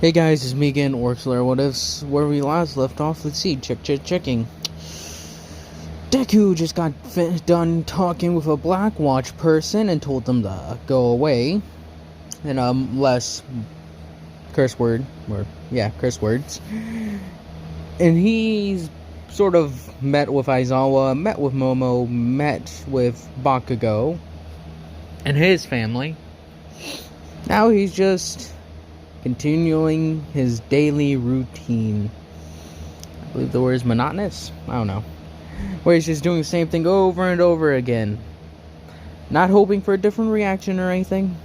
Hey guys, it's me again, Orxler. What ifs? Where we last left off? Let's see. Checking. Deku just got done talking with a Black Watch person and told them to go away. And less curse word, curse words. And he's sort of met with Aizawa, met with Momo, met with Bakugo and his family. Now he's just continuing his daily routine. I believe the word is monotonous. I don't know. Where he's just doing the same thing over and over again. Not hoping for a different reaction or anything.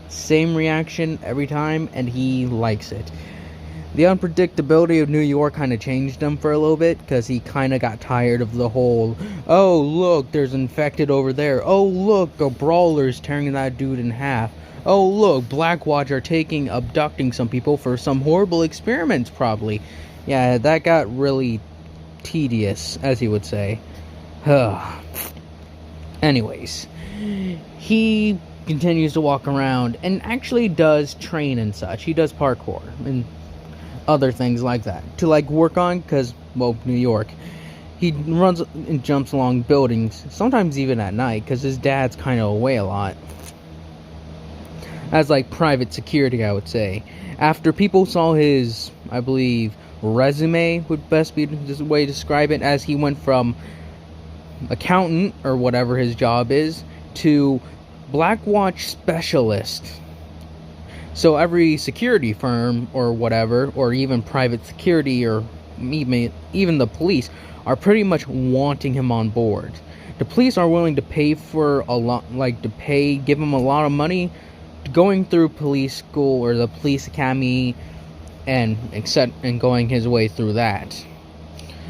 Same reaction every time, and he likes it. The unpredictability of New York kind of changed him for a little bit, because he kind of got tired of the whole, oh look, there's infected over there. Oh look, a brawler's tearing that dude in half. Oh look, Black Watch are abducting some people for some horrible experiments probably. Yeah, that got really tedious, as he would say. Anyways, he continues to walk around and actually does train and such. He does parkour and other things like that to work on, because, well, New York. He runs and jumps along buildings, sometimes even at night, because his dad's kind of away a lot. As private security, I would say. After people saw his, I believe, resume would best be the way to describe it, as he went from accountant, or whatever his job is, to Black Watch specialist. So every security firm, or whatever, or even private security, or even the police, are pretty much wanting him on board. The police are willing to pay for a lot, give him a lot of money, going through police school or the police academy and going his way through that.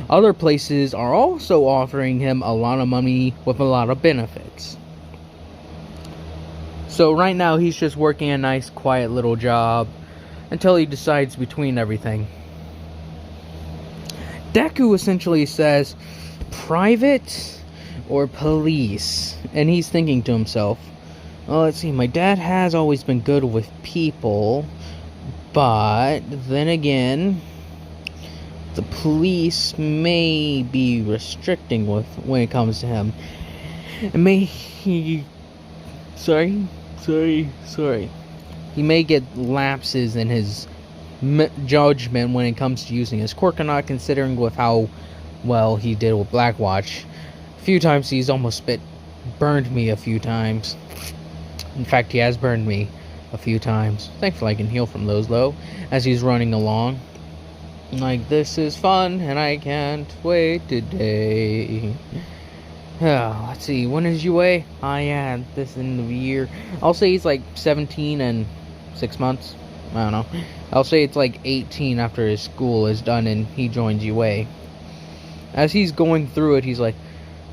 Other places are also offering him a lot of money with a lot of benefits. So right now he's just working a nice quiet little job until he decides between everything. Deku essentially says private or police, and he's thinking to himself, well, let's see, my dad has always been good with people, but then again, the police may be restricting when it comes to him. He may get lapses in his judgment when it comes to using his quirk or not, considering with how well he did with Black Watch. A few times he's almost burned me a few times. In fact, he has burned me a few times. Thankfully I can heal from those though, as he's running along. This is fun, and I can't wait today. Let's see, when is UA? Yeah, this end of the year. I'll say he's 17 and 6 months. I don't know. I'll say it's 18 after his school is done and he joins UA. As he's going through it, he's like,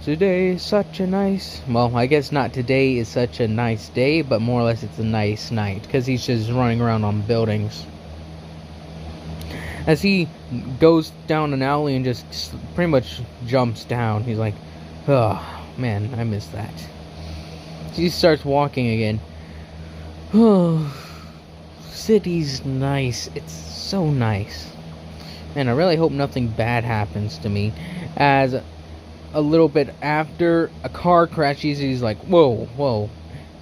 today is such a nice... Well, I guess not today is such a nice day, but more or less it's a nice night, because he's just running around on buildings. As he goes down an alley and just pretty much jumps down, he's like, oh, man, I miss that. He starts walking again. Oh, city's nice. It's so nice. Man, I really hope nothing bad happens to me. As a little bit after a car crashes, he's like, whoa.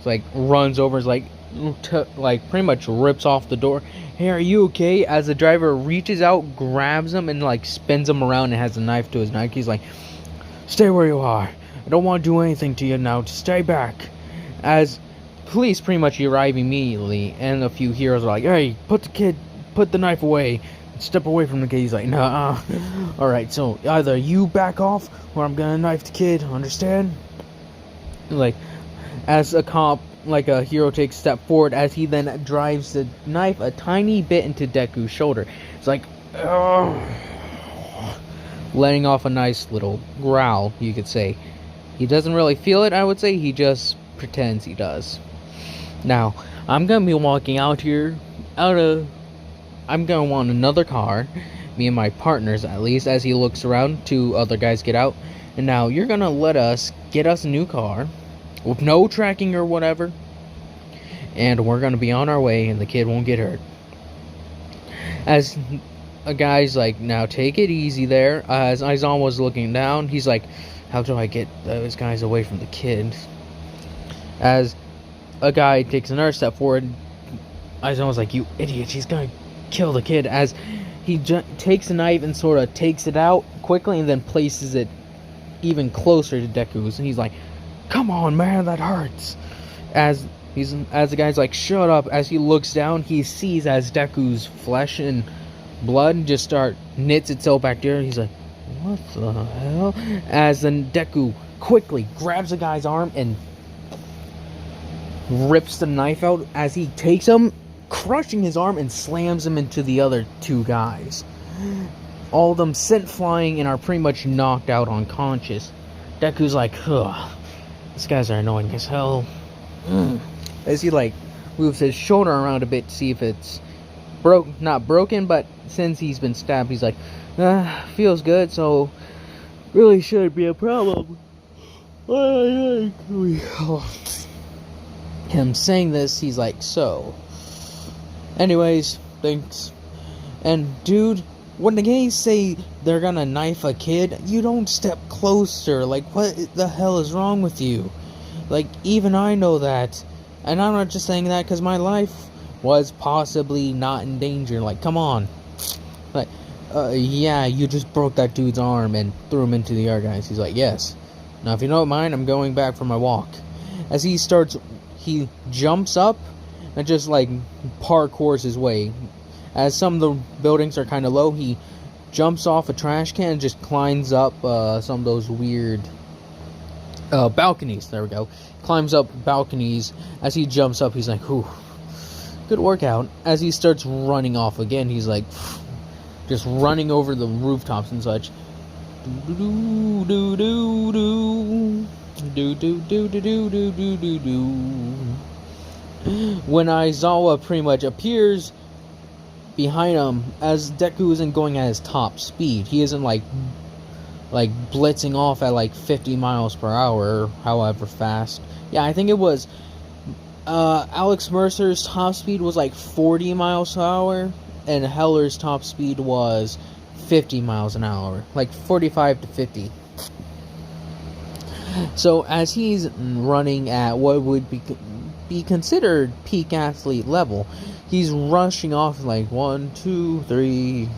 It's runs over, pretty much rips off the door. Hey, are you okay? As the driver reaches out, grabs him, and spins him around and has a knife to his neck. He's like, stay where you are. I don't want to do anything to you now. Just stay back. As police pretty much arrive immediately, and a few heroes are like, hey, put the knife away. Step away from the kid. He's like, nah. Alright, so either you back off or I'm gonna knife the kid, understand? As a cop, a hero takes a step forward, as he then drives the knife a tiny bit into Deku's shoulder. It's letting off a nice little growl, you could say. He doesn't really feel it, I would say. He just pretends he does. Now, I'm gonna be walking out here I'm gonna want another car, me and my partners at least, as he looks around. 2 other guys get out, and now you're gonna get us a new car with no tracking or whatever, and we're gonna be on our way and the kid won't get hurt. As a guy's like, now take it easy there. As Aizawa was looking down, he's like, how do I get those guys away from the kid? As a guy takes another step forward, Aizawa's like, you idiot, she's gonna kill the kid. As he takes the knife and sort of takes it out quickly and then places it even closer to Deku's. And he's like, come on, man, that hurts. As the guy's like, shut up. As he looks down, he sees as Deku's flesh and blood just knits itself back there. He's like, what the hell? As then Deku quickly grabs the guy's arm and rips the knife out as he takes him, crushing his arm, and slams him into the other two guys. All of them sent flying and are pretty much knocked out unconscious. Deku's like, ugh, these guys are annoying as hell. As he like moves his shoulder around a bit to see if it's not broken, but since he's been stabbed, he's like, feels good, so really shouldn't be a problem. Him saying this, he's like, so anyways, thanks. And dude, when the guys say they're gonna knife a kid, you don't step closer. Like, what the hell is wrong with you? Like, even I know that. And I'm not just saying that because my life was possibly not in danger. Like, come on. Like, yeah, you just broke that dude's arm and threw him into the air, guys. He's like, yes. Now, if you don't mind, I'm going back for my walk. As he he jumps up and just, like, parkours his way. As some of the buildings are kind of low, he jumps off a trash can and just climbs up some of those weird balconies. There we go. Climbs up balconies. As he jumps up, he's like, "Ooh, good workout." As he starts running off again, he's like, just running over the rooftops and such. Do do do do do do do do do do do do. When Aizawa pretty much appears behind him, as Deku isn't going at his top speed, he isn't like blitzing off at like 50 miles per hour, however fast. Yeah, I think it was Alex Mercer's top speed was like 40 miles an hour, and Heller's top speed was 50 miles an hour, like 45 to 50. So as he's running at what would be considered peak athlete level, he's rushing off like 1, 2, 3.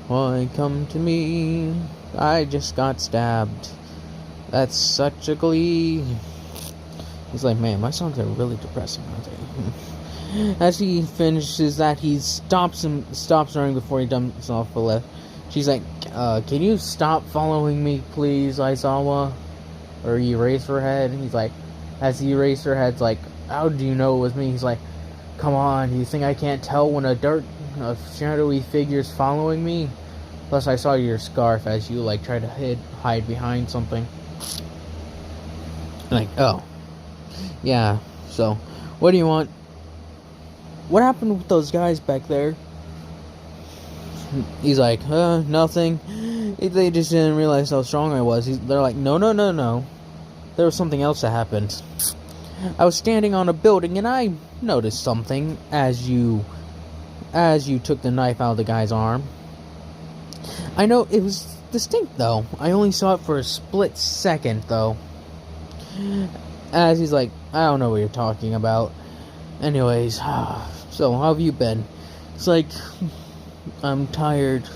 Why come to me? I just got stabbed. That's such a glee. He's like, man, my songs are really depressing, aren't they? As he finishes that, he stops running before he dumps off the left. She's like, can you stop following me, please, Aizawa? Or Eraserhead. He's like, as the Eraserhead's like, how do you know it was me? He's like, come on, do you think I can't tell when a shadowy figure's following me? Plus, I saw your scarf as you, like, try to hide behind something. Like, oh. Yeah, so, what do you want? What happened with those guys back there? He's like, nothing. They just didn't realize how strong I was. They're like, no. There was something else that happened. I was standing on a building and I noticed something as you took the knife out of the guy's arm. I know it was distinct though. I only saw it for a split second though. As he's like, I don't know what you're talking about. Anyways, so how have you been? It's like, I'm tired.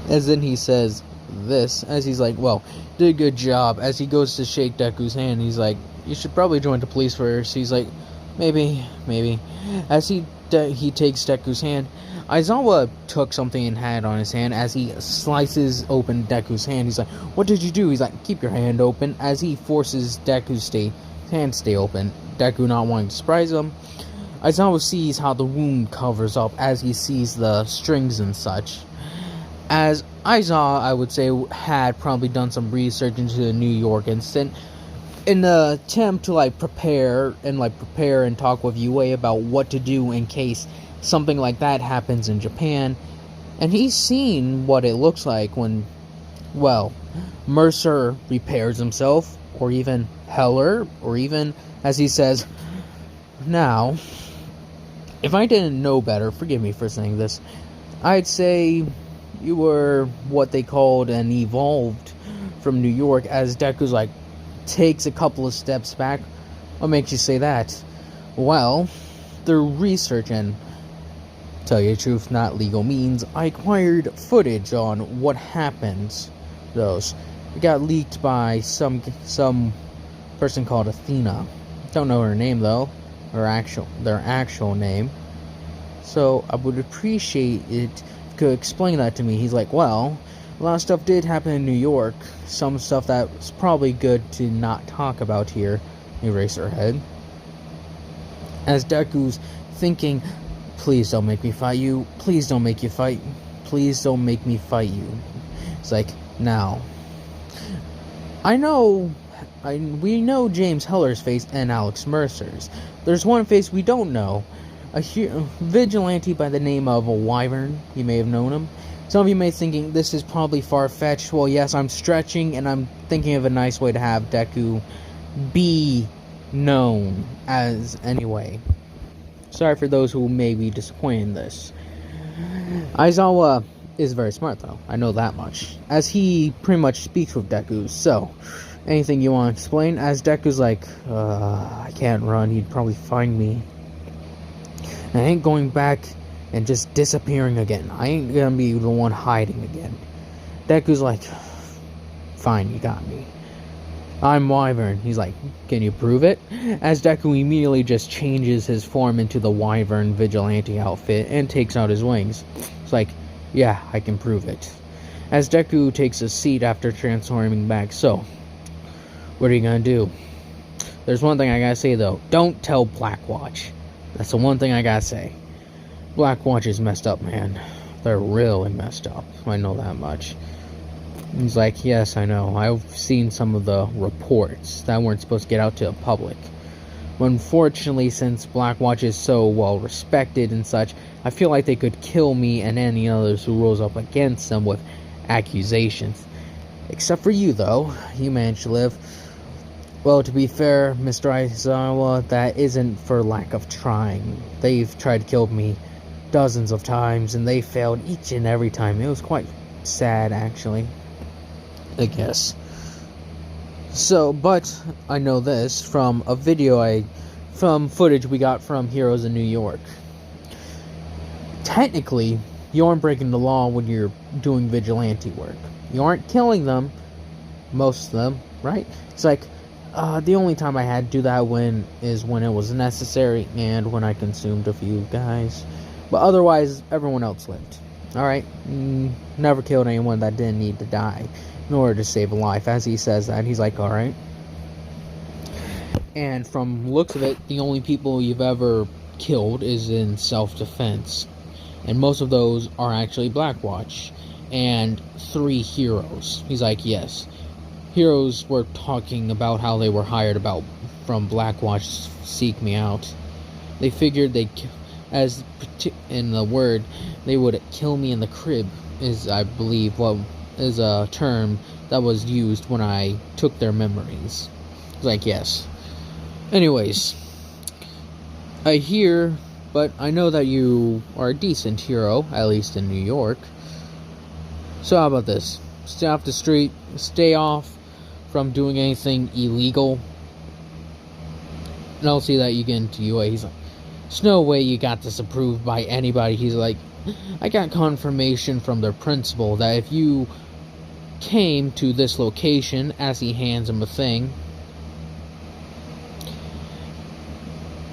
As then he says this, as he's like, well, did a good job. As he goes to shake Deku's hand, he's like, you should probably join the police first. He's like, maybe. As he takes Deku's hand, Aizawa took something and had it on his hand. As he slices open Deku's hand, he's like, what did you do? He's like, keep your hand open. As he forces Deku's hand stay open, Deku not wanting to surprise him, Aizawa sees how the wound covers up as he sees the strings and such. As Aizawa, I would say, had probably done some research into the New York incident in an attempt to prepare and talk with Yue about what to do in case something like that happens in Japan. And he's seen what it looks like when, well, Mercer repairs himself, or even Heller, or even, as he says, now, If I didn't know better, forgive me for saying this, I'd say you were what they called an evolved from New York, as Deku's like, takes a couple of steps back. What makes you say that? Well, through research and, tell you the truth, not legal means, I acquired footage on what happened. Those. It got leaked by some person called Athena. Don't know her name though, their actual name. So I would appreciate it if you could explain that to me. He's like, well, a lot of stuff did happen in New York. Some stuff that's probably good to not talk about here. Eraserhead. As Deku's thinking, please don't make me fight you. Please don't make you fight. Please don't make me fight you. It's like, now, we know James Heller's face and Alex Mercer's. There's one face we don't know. A vigilante by the name of a Wyvern. You may have known him. Some of you may be thinking this is probably far-fetched. Well, yes, I'm stretching, and I'm thinking of a nice way to have Deku be known as anyway. Sorry for those who may be disappointed in this. Aizawa is very smart, though. I know that much. As he pretty much speaks with Deku. So, anything you want to explain? As Deku's like, I can't run. He'd probably find me. I ain't going back and just disappearing again. I ain't gonna be the one hiding again. Deku's like, fine, you got me. I'm Wyvern. He's like, can you prove it? As Deku immediately just changes his form into the Wyvern vigilante outfit and takes out his wings. It's like, yeah, I can prove it. As Deku takes a seat after transforming back, so, what are you gonna do? There's one thing I gotta say though, don't tell Blackwatch. That's the one thing I gotta say. Blackwatch is messed up, man. They're really messed up. I know that much. He's like, yes, I know. I've seen some of the reports that weren't supposed to get out to the public. But unfortunately, since Blackwatch is so well respected and such, I feel like they could kill me and any others who rose up against them with accusations. Except for you, though. You managed to live. Well, to be fair, Mr. Aizawa, that isn't for lack of trying. They've tried to kill me dozens of times, and they failed each and every time. It was quite sad, actually. I guess. So, but I know this from a video from footage we got from Heroes in New York. Technically, you aren't breaking the law when you're doing vigilante work. You aren't killing them, most of them, right? It's like, the only time I had to do that is when it was necessary and when I consumed a few guys. But otherwise, everyone else lived. Alright? Never killed anyone that didn't need to die in order to save a life. As he says that, he's like, alright. And from looks of it, the only people you've ever killed is in self-defense. And most of those are actually Blackwatch. And 3 heroes. He's like, yes. Heroes were talking about how they were hired from Blackwatch to seek me out. They figured as in the word, they would kill me in the crib, is I believe what is a term that was used when I took their memories. It's like, yes. Anyways, I hear, but I know that you are a decent hero, at least in New York. So how about this? Stay off the street, stay off from doing anything illegal. And I'll see that you get into UA. He's like, there's no way you got this approved by anybody. He's like, I got confirmation from their principal that if you came to this location, as he hands him a thing,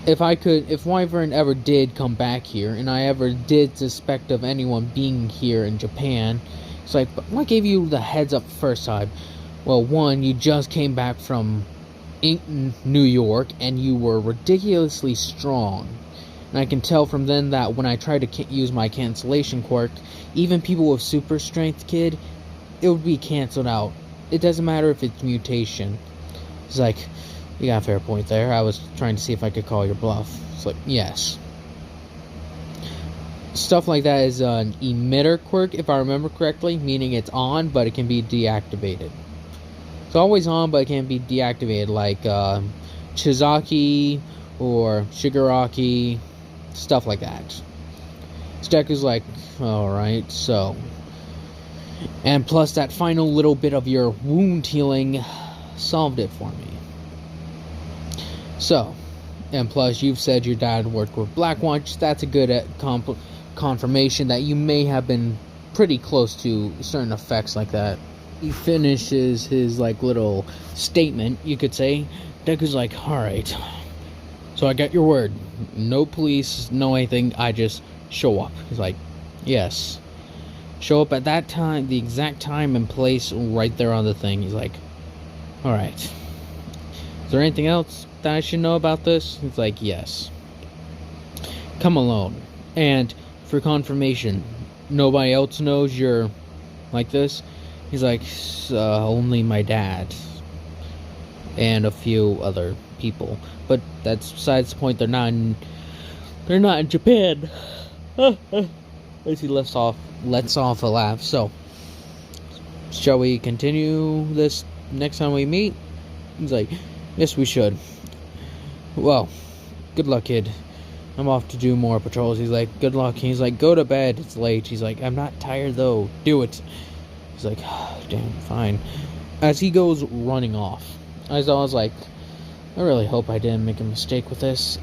if Wyvern ever did come back here, and I ever did suspect of anyone being here in Japan, it's like, but what gave you the heads up first time? Well, one, you just came back from New York, and you were ridiculously strong. And I can tell from then that when I tried to use my cancellation quirk, even people with super strength, kid, it would be cancelled out. It doesn't matter if it's mutation. It's like, you got a fair point there. I was trying to see if I could call your bluff. It's like, yes. Stuff like that is an emitter quirk, if I remember correctly, meaning it's on, but it can be deactivated. It's always on, but it can be deactivated, like Chizaki or Shigaraki. stuff like that. Deku's like, alright, so. And plus, that final little bit of your wound healing solved it for me. So, and plus, you've said your dad worked with Blackwatch. That's a good confirmation that you may have been pretty close to certain effects like that. He finishes his, like, little statement, you could say. Deku's like, alright, so I got your word. No police, no anything, I just show up. He's like, yes. Show up at that time, the exact time and place right there on the thing. He's like, alright. Is there anything else that I should know about this? He's like, yes. Come alone. And for confirmation, nobody else knows you're like this? He's like, only my dad. And a few other people. But that's besides the point, they're not in Japan. As he lets off a laugh. So, shall we continue this next time we meet? He's like, yes, we should. Well, good luck, kid. I'm off to do more patrols. He's like, good luck. He's like, go to bed. It's late. He's like, I'm not tired though. Do it. He's like, oh, damn, fine. As he goes running off, Aizawa's like, I really hope I didn't make a mistake with this.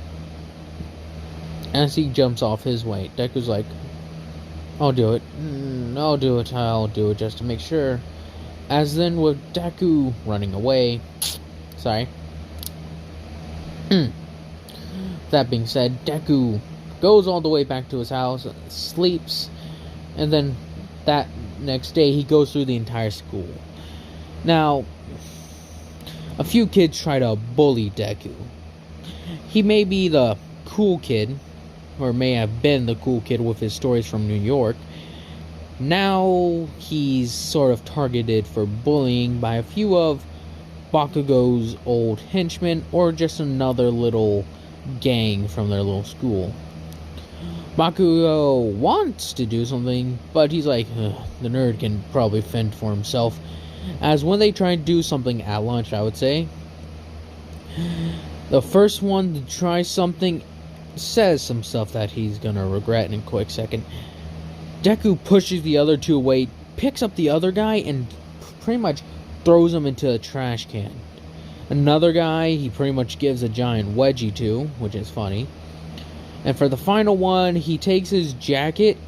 As he jumps off his way, Deku's like, I'll do it. I'll do it just to make sure. As then with Deku running away. Sorry. That being said, Deku goes all the way back to his house, sleeps, and then that next day he goes through the entire school. Now, a few kids try to bully Deku. He may be the cool kid, or may have been the cool kid with his stories from New York. Now he's sort of targeted for bullying by a few of Bakugo's old henchmen, or just another little gang from their little school. Bakugo wants to do something, but he's like, the nerd can probably fend for himself. As when they try to do something at lunch, I would say, the first one to try something says some stuff that he's gonna regret in a quick second. Deku pushes the other two away, picks up the other guy, and pretty much throws him into a trash can. Another guy he pretty much gives a giant wedgie to, which is funny. And for the final one, he takes his jacket,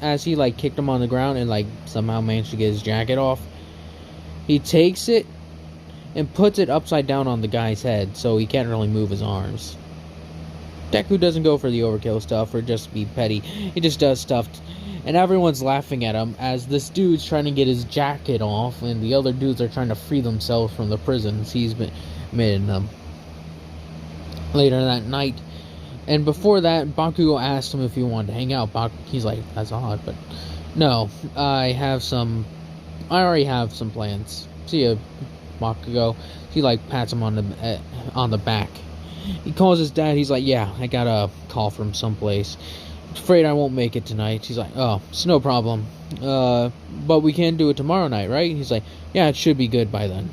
as he like kicked him on the ground and like somehow managed to get his jacket off. He takes it and puts it upside down on the guy's head, so he can't really move his arms. Deku doesn't go for the overkill stuff or just be petty. He just does stuff, and everyone's laughing at him as this dude's trying to get his jacket off, and the other dudes are trying to free themselves from the prisons he's been in them. Later that night, and before that, Bakugo asked him if he wanted to hang out. He's like, that's odd, but no, I already have some plans. See ya, Bakugo. He like pats him on the back. He calls his dad. He's like, yeah, I got a call from someplace. Afraid I won't make it tonight. He's like, oh, it's no problem. But we can do it tomorrow night, right? He's like, yeah, it should be good by then.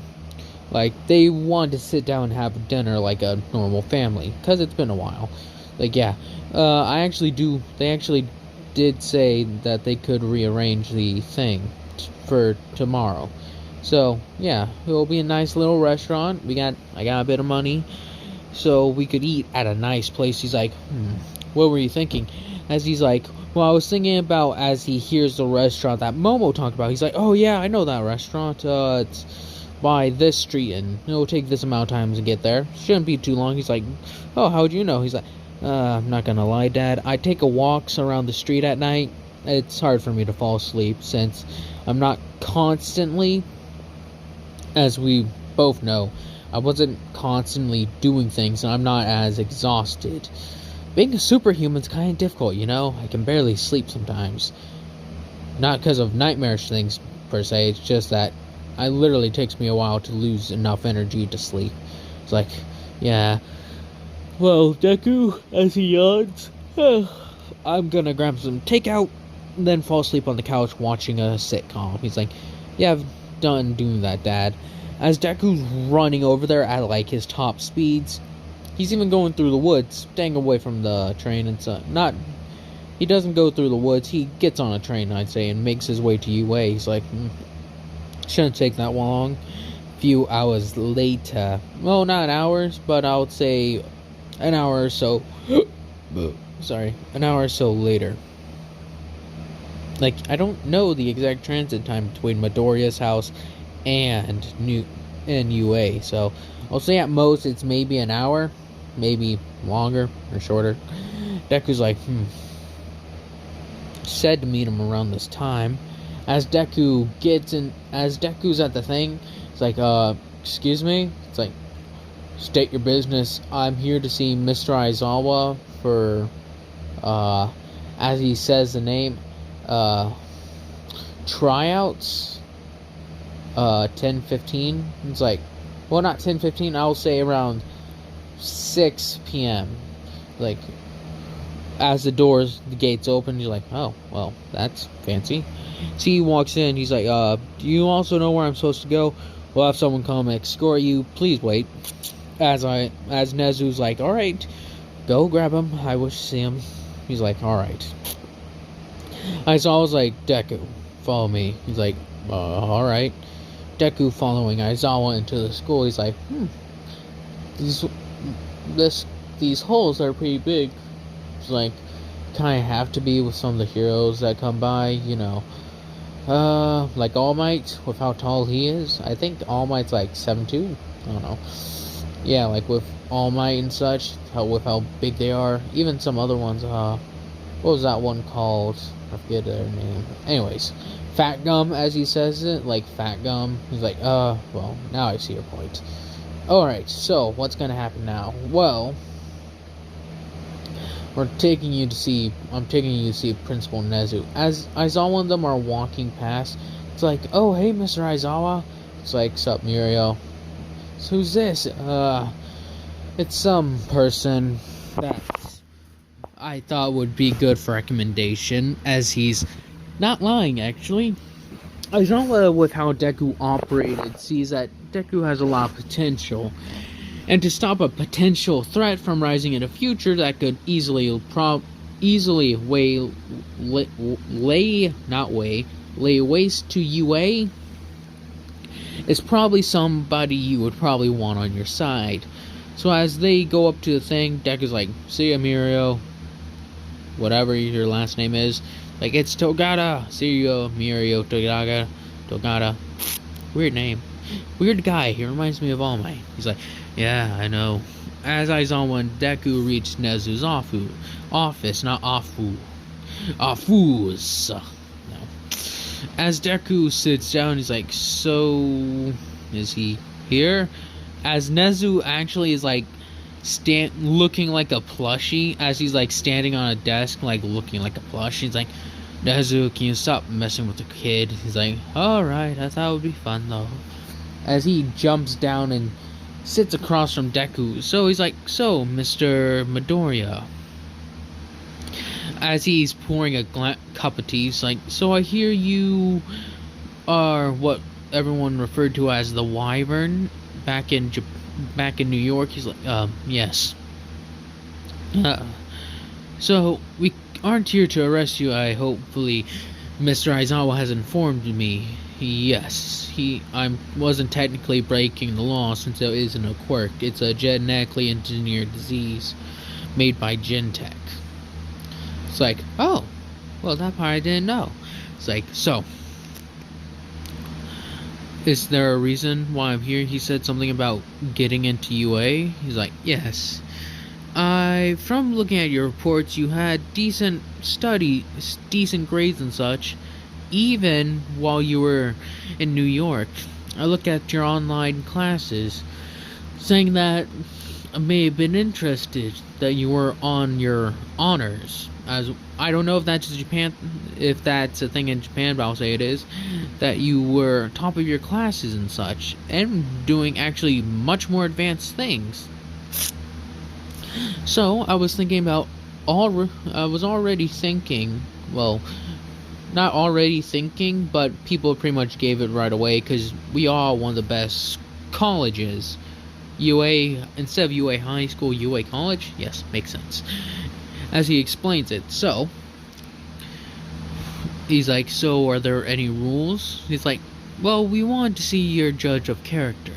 Like, they want to sit down and have dinner like a normal family, because it's been a while. Like, yeah, they actually did say that they could rearrange the thing for tomorrow. So, yeah, it'll be a nice little restaurant. I got a bit of money, so we could eat at a nice place. He's like, what were you thinking? As he's like, well, I was thinking about, as he hears the restaurant that Momo talked about. He's like, oh yeah, I know that restaurant. It's by this street, and it'll take this amount of time to get there. Shouldn't be too long. He's like, oh, how'd you know? He's like, I'm not gonna lie, Dad. I take a walks around the street at night. It's hard for me to fall asleep since I'm not constantly, as we both know, I wasn't constantly doing things, and I'm not as exhausted. Being a superhuman's kind of difficult, you know? I can barely sleep sometimes. Not because of nightmarish things, per se. It's just that it literally takes me a while to lose enough energy to sleep. It's like, yeah. Well, Deku, as he yawns, I'm gonna grab some takeout, and then fall asleep on the couch watching a sitcom. He's like, yeah, I've done doing that, Dad. As Deku's running over there at like his top speeds, He's even going through the woods, staying away from the train and stuff. Not, he doesn't go through the woods. He gets on a train, I'd say, and makes his way to UA. He's like, shouldn't take that long. Few hours later, well, not hours, but I would say an hour or so. Sorry, an hour or so later. Like, I don't know the exact transit time between Midoriya's house and UA, so I'll say at most it's maybe an hour, maybe longer or shorter. Deku's like, said to meet him around this time. As Deku's at the thing, it's like, excuse me? It's like, state your business. I'm here to see Mr. Aizawa for, as he says the name, tryouts, 10:15. It's like, well, not 10:15, I'll say around 6 p.m. Like, as the gates open, you're like, oh, well, that's fancy. See, he walks in, he's like, do you also know where I'm supposed to go? We'll have someone come escort you, please wait. As Nezu's like, alright, go grab him, I wish to see him. He's like, alright. Aizawa's like, Deku, follow me. He's like, alright. Deku following Aizawa into the school, he's like, these holes are pretty big. It's like, kind of have to be with some of the heroes that come by, you know. Like All Might, with how tall he is. I think All Might's like 7'2". I don't know. Yeah, like with All Might and such, with how big they are. Even some other ones, what was that one called? I forget their name. Anyways, Fat Gum, as he says it, like Fat Gum. He's like, well, now I see your point. Alright, so, what's gonna happen now? Well, I'm taking you to see Principal Nezu. As Aizawa and them are walking past, it's like, oh, hey, Mr. Aizawa. It's like, sup, Mirio. So who's this? It's some person that I thought would be good for recommendation, as he's not lying, actually. Aizawa, with how Deku operated, sees that Deku has a lot of potential. And to stop a potential threat from rising in the future that could easily lay waste to UA is probably somebody you would probably want on your side. So as they go up to the thing, Deku's like, see ya, Mirio. Whatever your last name is. Like, it's Togata. See ya, Mirio, Togata. Weird name. Weird guy. He reminds me of All Might. He's like, yeah, I know. As Aizawa and Deku reached Nezu's office, not Afu's. No. As Deku sits down, he's like, so, is he here? As Nezu actually is like, looking like a plushie, as he's like standing on a desk, like looking like a plushie. He's like, Nezu, can you stop messing with the kid? He's like, alright, I thought it would be fun though. As he jumps down and sits across from Deku. So he's like, so, Mr. Midoriya. As he's pouring a cup of tea, he's like, so I hear you are what everyone referred to as the wyvern back in New York. He's like, yes. So we aren't here to arrest you. Hopefully Mr. Aizawa has informed me. Yes, I wasn't technically breaking the law, since it isn't a quirk. It's a genetically engineered disease made by Gentech. It's like, oh, well, that part I didn't know. It's like, so, is there a reason why I'm here? He said something about getting into UA. He's like, yes. From looking at your reports, you had decent grades and such, even while you were in New York. I looked at your online classes, saying that I may have been interested that you were on your honors. As I don't know if that's a thing in Japan, but I'll say it is, that you were top of your classes and such, and doing actually much more advanced things. So I was thinking about not already thinking, but people pretty much gave it right away, because we are one of the best colleges UA, instead of UA High School, UA College? Yes, makes sense. As he explains it. So, he's like, so are there any rules? He's like, well, we want to see your judge of character.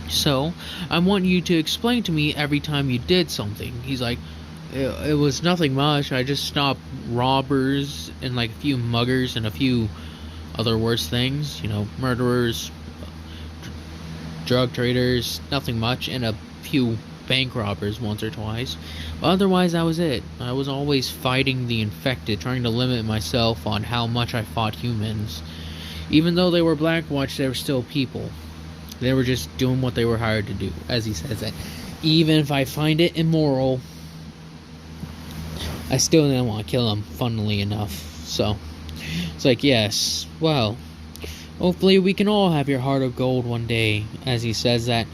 So, I want you to explain to me every time you did something. He's like, it was nothing much. I just stopped robbers and like a few muggers and a few other worse things. You know, murderers, drug traders, nothing much, and a few bank robbers once or twice. But otherwise, that was it. I was always fighting the infected, trying to limit myself on how much I fought humans. Even though they were Blackwatch, they were still people. They were just doing what they were hired to do, as he says that. Even if I find it immoral, I still didn't want to kill them, funnily enough. So, it's like, yes, well, hopefully we can all have your heart of gold one day, as he says that.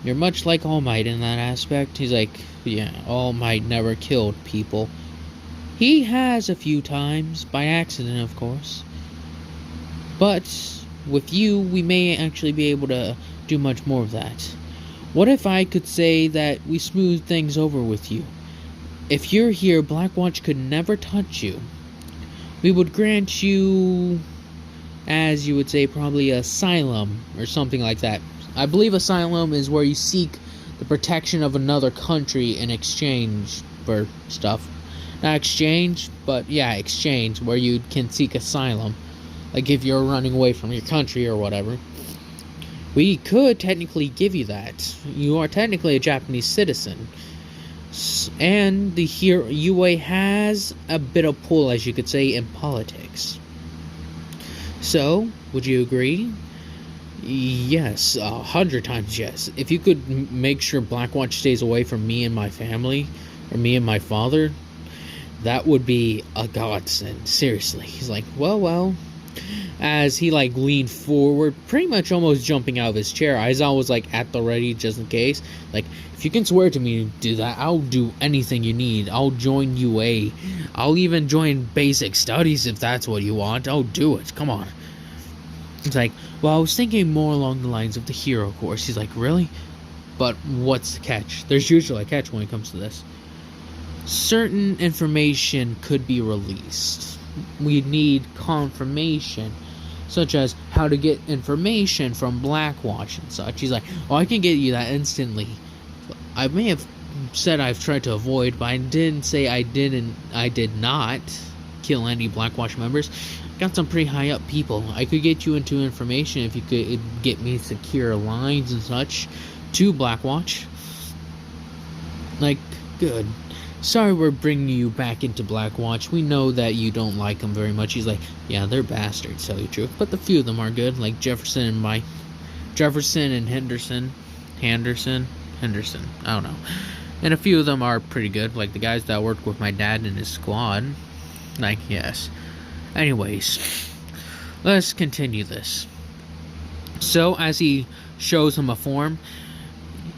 You're much like All Might in that aspect. He's like, yeah, All Might never killed people. He has a few times, by accident, of course. But with you, we may actually be able to do much more of that. What if I could say that we smooth things over with you? If you're here, Blackwatch could never touch you. We would grant you, as you would say, probably asylum or something like that. I believe asylum is where you seek the protection of another country in exchange for stuff. Not exchange, but yeah, exchange, where you can seek asylum. Like if you're running away from your country or whatever. We could technically give you that. You are technically a Japanese citizen. And the UA has a bit of pull, as you could say, in politics. So, would you agree? Yes, 100 times yes. If you could make sure Blackwatch stays away from me and my family, or me and my father, that would be a godsend. Seriously. He's like, well. As he like leaned forward, pretty much almost jumping out of his chair. Aizawa was like at the ready just in case. Like, if you can swear to me to do that, I'll do anything you need. I'll join UA. I'll even join basic studies if that's what you want. I'll do it. Come on. It's like, well, I was thinking more along the lines of the hero course. He's like, really? But what's the catch? There's usually a catch when it comes to this. Certain information could be released. We need confirmation, such as how to get information from Blackwatch and such. He's like, oh, I can get you that instantly. I may have said I've tried to avoid, but I didn't say I did not kill any Blackwatch members. Got some pretty high up people. I could get you into information if you could get me secure lines and such to Blackwatch. Like, good. Sorry we're bringing you back into Blackwatch. We know that you don't like them very much. He's like, yeah, they're bastards, to tell you the truth. But the few of them are good, like Jefferson and Henderson. I don't know. And a few of them are pretty good, like the guys that worked with my dad and his squad. Like, yes. Anyways, let's continue this. So, as he shows him a form,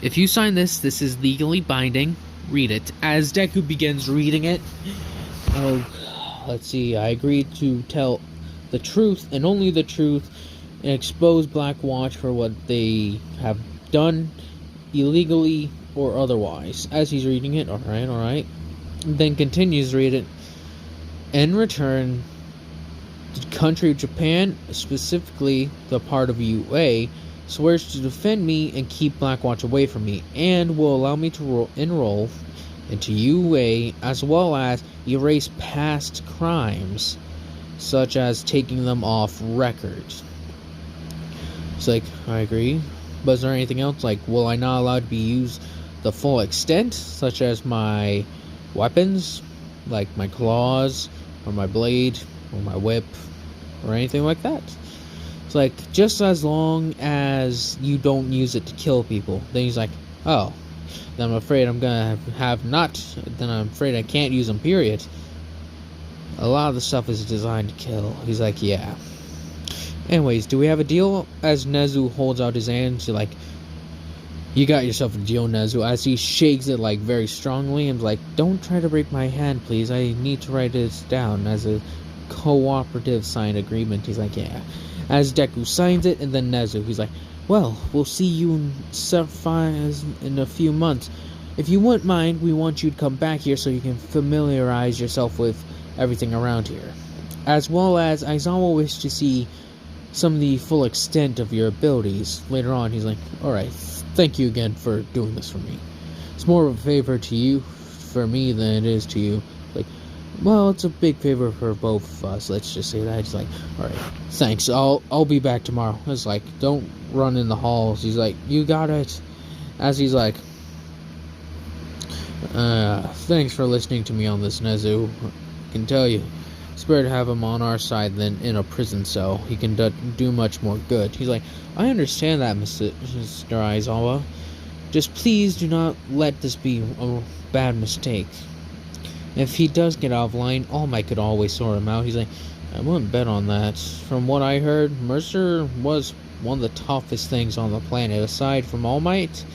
if you sign this, this is legally binding. Read it. As Deku begins reading it, let's see, I agreed to tell the truth and only the truth and expose Blackwatch for what they have done illegally or otherwise. As he's reading it, alright. Then continues to read it. In return, the country of Japan, specifically the part of UA, swears to defend me and keep Blackwatch away from me, and will allow me to enroll into UA as well as erase past crimes, such as taking them off records. It's like, I agree. But is there anything else? Like, will I not allowed to be used the full extent, such as my weapons, like my claws, or my blade, or my whip, or anything like that? Like, just as long as you don't use it to kill people. Then he's like, oh, then I'm afraid I'm gonna then I'm afraid I can't use them, period. A lot of the stuff is designed to kill. He's like, yeah. Anyways, do we have a deal? As Nezu holds out his hand, she's like, you got yourself a deal, Nezu. As he shakes it, like, very strongly, and like, don't try to break my hand, please. I need to write this down as a cooperative signed agreement. He's like, yeah. As Deku signs it, and then Nezu, he's like, Well, we'll see you in a few months. If you wouldn't mind, we want you to come back here so you can familiarize yourself with everything around here. As well as, Aizawa wishes to see some of the full extent of your abilities. Later on, he's like, alright, thank you again for doing this for me. It's more of a favor to you, for me, than it is to you. Like, well, it's a big favor for both of us, let's just say that. He's like, alright, thanks, I'll be back tomorrow. It's like, don't run in the halls. He's like, you got it. As he's like, thanks for listening to me on this, Nezu. I can tell you, it's better to have him on our side than in a prison cell. He can do much more good. He's like, I understand that, Mr. Aizawa. Just please do not let this be a bad mistake. If he does get out of line, All Might could always sort him out. He's like, I wouldn't bet on that. From what I heard, Mercer was one of the toughest things on the planet. Aside from All Might,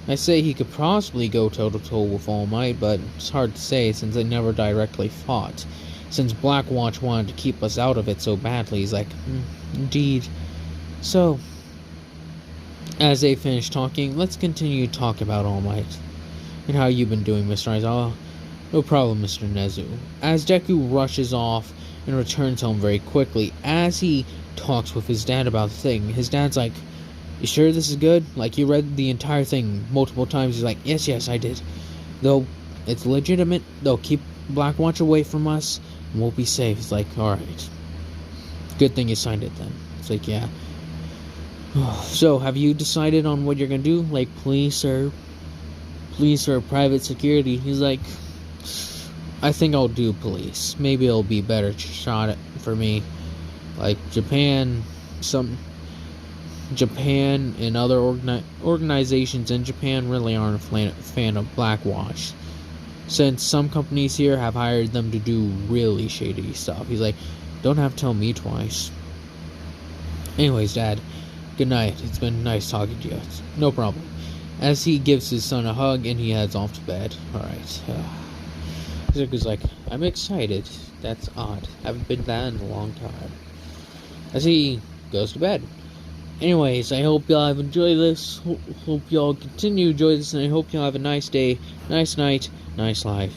I say he could possibly go toe-to-toe with All Might, but it's hard to say since they never directly fought. Since Blackwatch wanted to keep us out of it so badly, he's like, indeed. So, as they finish talking, let's continue to talk about All Might. And how you've been doing, Mr. Aizawa. No problem, Mr. Nezu. As Deku rushes off and returns home very quickly, as he talks with his dad about the thing, his dad's like, you sure this is good? Like, you read the entire thing multiple times. He's like, yes, I did. Though, it's legitimate. They'll keep Blackwatch away from us, and we'll be safe. It's like, alright. Good thing you signed it then. It's like, yeah. So, have you decided on what you're gonna do? Like, please, sir, private security. He's like, I think I'll do police. Maybe it'll be better shot at for me. Like, Japan and other organizations in Japan really aren't a fan of Blackwatch, since some companies here have hired them to do really shady stuff. He's like, don't have to tell me twice. Anyways, Dad, good night. It's been nice talking to you. No problem. As he gives his son a hug and he heads off to bed. Alright. Zuko's like, I'm excited. That's odd. Haven't been that in a long time. As he goes to bed. Anyways, I hope y'all have enjoyed this. Hope y'all continue to enjoy this, and I hope y'all have a nice day, nice night, nice life.